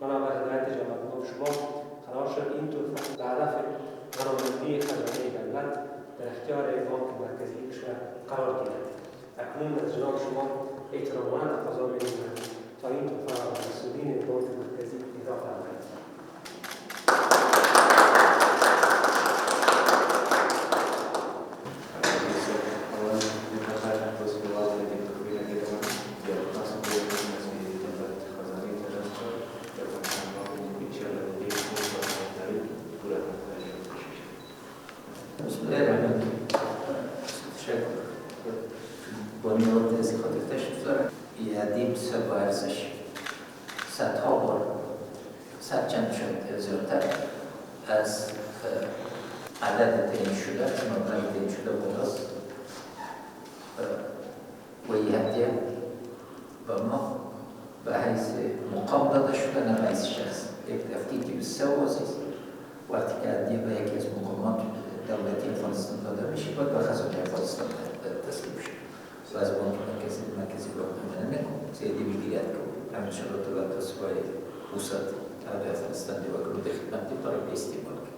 بنابر هدایت جناب شما قرار شد این توسعه به هدف غنامندی خزانه دولت در اختیار بانک مرکزی کشور قرار گیرد. اکنون از جناب شما احترامانه تقاضا می‌کنم تا این توسعه را به مسئولین بانک مرکزی اهدا فرمایید. بنیاد از خاطر تشریف دارم یادیم سر با ارزش صدها بار صد چند شد زیادتر از عدد تعیین شده مبلغ تعیین شده بالاست و این هدیه به ما به حیث مقام داده شده نه به حیث شخص یک تفکیکی بسیار عزیز وقتی که هدیه به یکی از مقامات دولتی افغانستان داده میشه باید به خزانه افغانستان تسلیم شه و از بانک مرکزی رو نمیکنم زیادی میگیرد که همین شرط و تصفیه وسط به افغانستان دیو کنو به خدمت برای استعمال